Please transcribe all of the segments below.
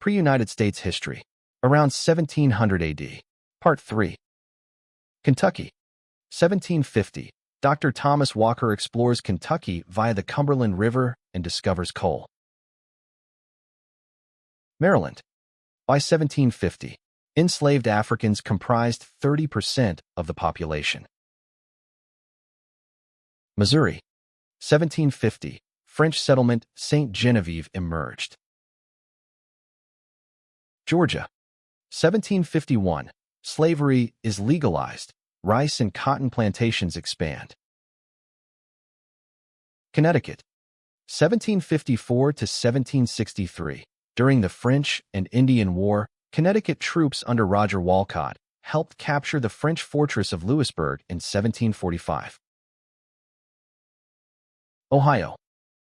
Pre-United States history. Around 1700 AD. Part 3. Kentucky. 1750. Dr. Thomas Walker explores Kentucky via the Cumberland River and discovers coal. Maryland. By 1750, enslaved Africans comprised 30% of the population. Missouri. 1750. French settlement St. Genevieve emerged. Georgia. 1751. Slavery is legalized. Rice and cotton plantations expand. Connecticut. 1754 to 1763. During the French and Indian War, Connecticut troops under Roger Walcott helped capture the French fortress of Louisburg in 1745. Ohio.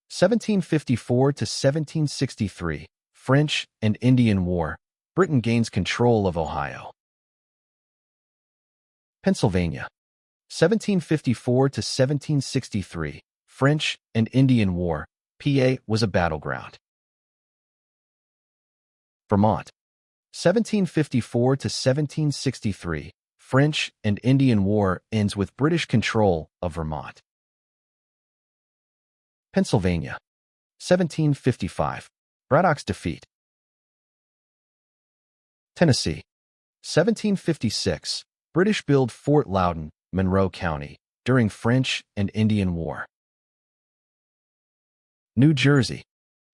1754 to 1763. French and Indian War. Britain gains control of Ohio. Pennsylvania. 1754 to 1763. French and Indian War. PA was a battleground. Vermont. 1754 to 1763. French and Indian War ends with British control of Vermont. Pennsylvania. 1755. Braddock's defeat. Tennessee. 1756. British build Fort Loudoun, Monroe County, during French and Indian War. New Jersey.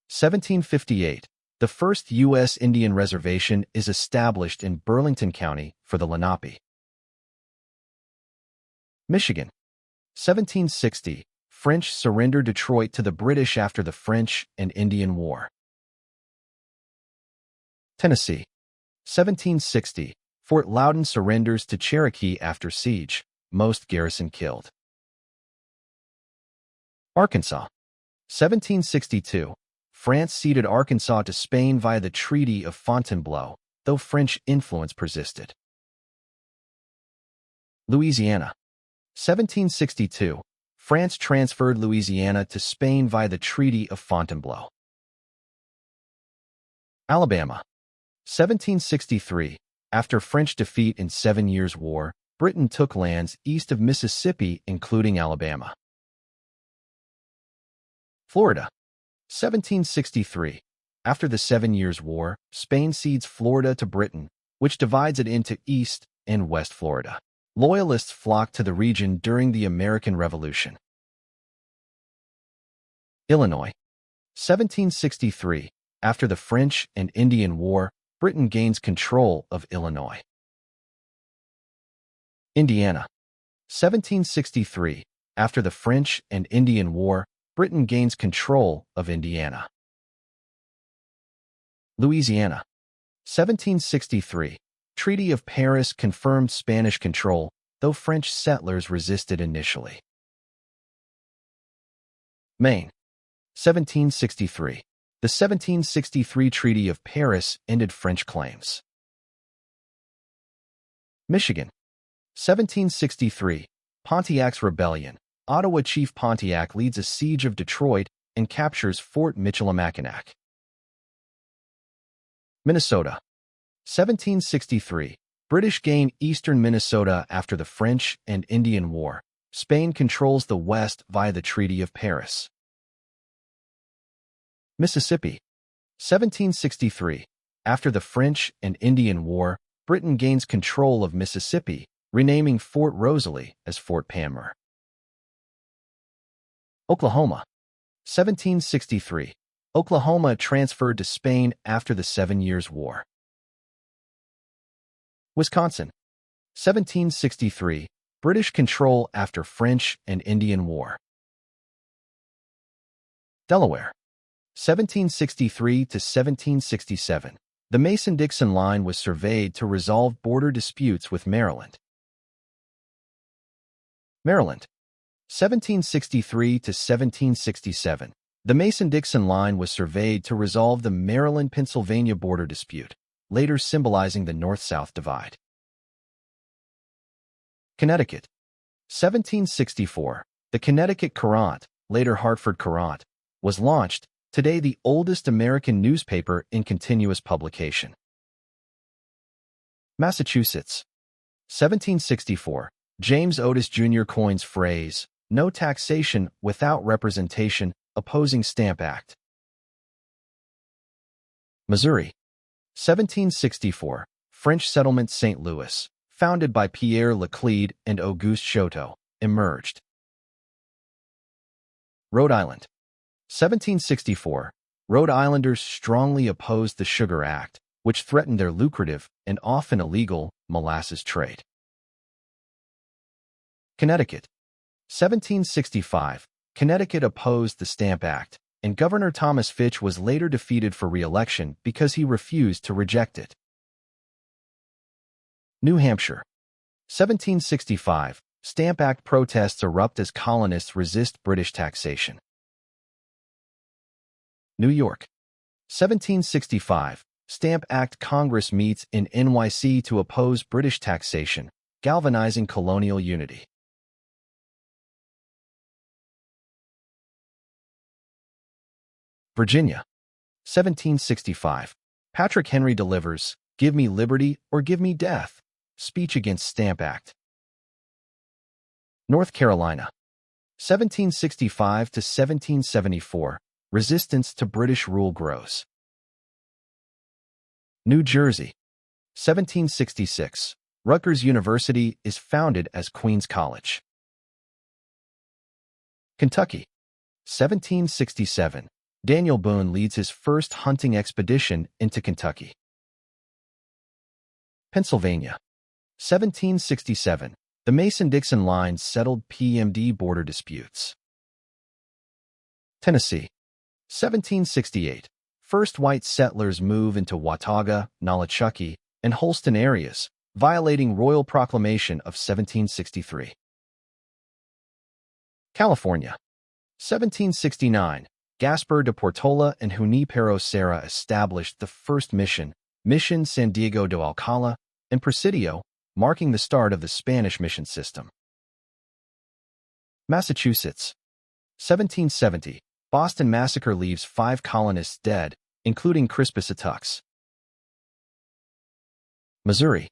1758. The first U.S. Indian reservation is established in Burlington County for the Lenape. Michigan. 1760. French surrender Detroit to the British after the French and Indian War. Tennessee. 1760. Fort Loudoun surrenders to Cherokee after siege. Most garrison killed. Arkansas. 1762. France ceded Arkansas to Spain via the Treaty of Fontainebleau, though French influence persisted. Louisiana. 1762. France transferred Louisiana to Spain via the Treaty of Fontainebleau. Alabama. 1763. After French defeat in 7 Years' War, Britain took lands east of Mississippi, including Alabama. Florida. 1763. After the 7 Years' War, Spain cedes Florida to Britain, which divides it into East and West Florida. Loyalists flocked to the region during the American Revolution. Illinois. 1763. After the French and Indian War, Britain gains control of Illinois. Indiana. 1763. After the French and Indian War, Britain gains control of Indiana. Louisiana. 1763. Treaty of Paris confirmed Spanish control, though French settlers resisted initially. Maine. 1763. The 1763 Treaty of Paris ended French claims. Michigan. 1763. Pontiac's Rebellion. Ottawa Chief Pontiac leads a siege of Detroit and captures Fort Michilimackinac. Minnesota. 1763. British gain eastern Minnesota after the French and Indian War. Spain controls the west via the Treaty of Paris. Mississippi. 1763. After the French and Indian War, Britain gains control of Mississippi, renaming Fort Rosalie as Fort Palmer. Oklahoma. 1763. Oklahoma transferred to Spain after the 7 Years' War. Wisconsin. 1763. British control after French and Indian War. Delaware. 1763 to 1767. The Mason-Dixon Line was surveyed to resolve border disputes with Maryland. Maryland. 1763 to 1767. The Mason-Dixon Line was surveyed to resolve the Maryland-Pennsylvania border dispute, later symbolizing the North-South divide. Connecticut. 1764. The Connecticut Courant, later Hartford Courant, was launched, today the oldest American newspaper in continuous publication. Massachusetts. 1764. James Otis Jr. coins phrase, "No taxation without representation," opposing Stamp Act. Missouri. 1764. French settlement St. Louis, founded by Pierre Laclede and Auguste Chouteau, emerged. Rhode Island. 1764. Rhode Islanders strongly opposed the Sugar Act, which threatened their lucrative and often illegal molasses trade. Connecticut. 1765. Connecticut opposed the Stamp Act, and Governor Thomas Fitch was later defeated for re-election because he refused to reject it. New Hampshire. 1765. Stamp Act protests erupt as colonists resist British taxation. New York. 1765. Stamp Act Congress meets in NYC to oppose British taxation, galvanizing colonial unity. Virginia. 1765. Patrick Henry delivers, "Give me liberty or give me death," speech against Stamp Act. North Carolina. 1765 to 1774. Resistance to British rule grows. New Jersey. 1766. Rutgers University is founded as Queen's College. Kentucky. 1767. Daniel Boone leads his first hunting expedition into Kentucky. Pennsylvania. 1767. The Mason-Dixon lines settled PMD border disputes. Tennessee. 1768. First white settlers move into Watauga, Nolichucky, and Holston areas, violating Royal Proclamation of 1763. California. 1769. Gaspar de Portola and Junipero Serra established the first mission, Mission San Diego de Alcala and Presidio, marking the start of the Spanish mission system. Massachusetts. 1770. Boston Massacre leaves 5 colonists dead, including Crispus Attucks. Missouri.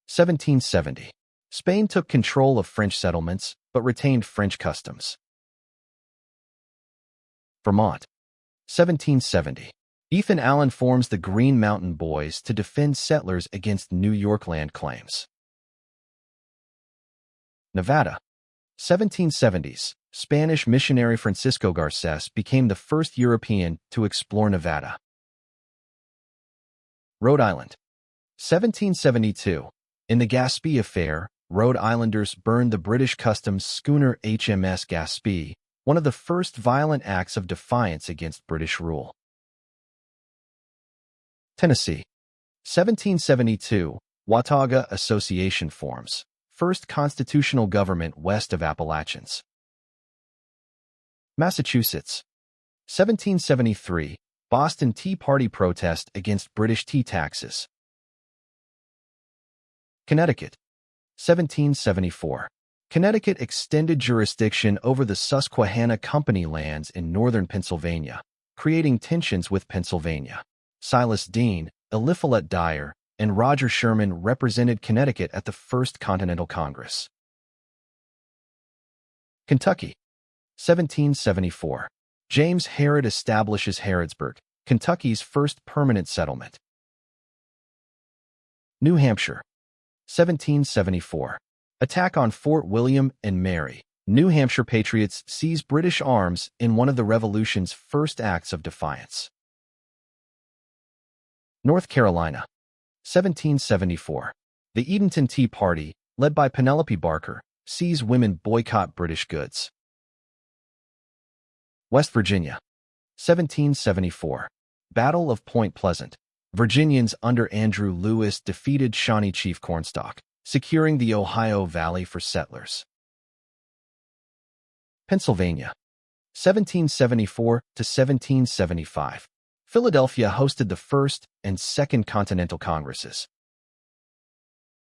1770. Spain took control of French settlements, but retained French customs. Vermont. 1770. Ethan Allen forms the Green Mountain Boys to defend settlers against New York land claims. Nevada. 1770s. Spanish missionary Francisco Garces became the first European to explore Nevada. Rhode Island. 1772. In the Gaspee Affair, Rhode Islanders burned the British customs schooner HMS Gaspee, one of the first violent acts of defiance against British rule. Tennessee. 1772. Watauga Association forms, first constitutional government west of Appalachians. Massachusetts. 1773. Boston Tea Party protest against British tea taxes. Connecticut. 1774. Connecticut extended jurisdiction over the Susquehanna Company lands in northern Pennsylvania, creating tensions with Pennsylvania. Silas Deane, Eliphalet Dyer, and Roger Sherman represented Connecticut at the First Continental Congress. Kentucky. 1774. James Harrod establishes Harrodsburg, Kentucky's first permanent settlement. New Hampshire. 1774. Attack on Fort William and Mary. New Hampshire patriots seize British arms in one of the Revolution's first acts of defiance. North Carolina. 1774. The Edenton Tea Party, led by Penelope Barker, sees women boycott British goods. West Virginia. 1774. Battle of Point Pleasant. Virginians under Andrew Lewis defeated Shawnee Chief Cornstalk, securing the Ohio Valley for settlers. Pennsylvania. 1774 to 1775. Philadelphia hosted the First and Second Continental Congresses.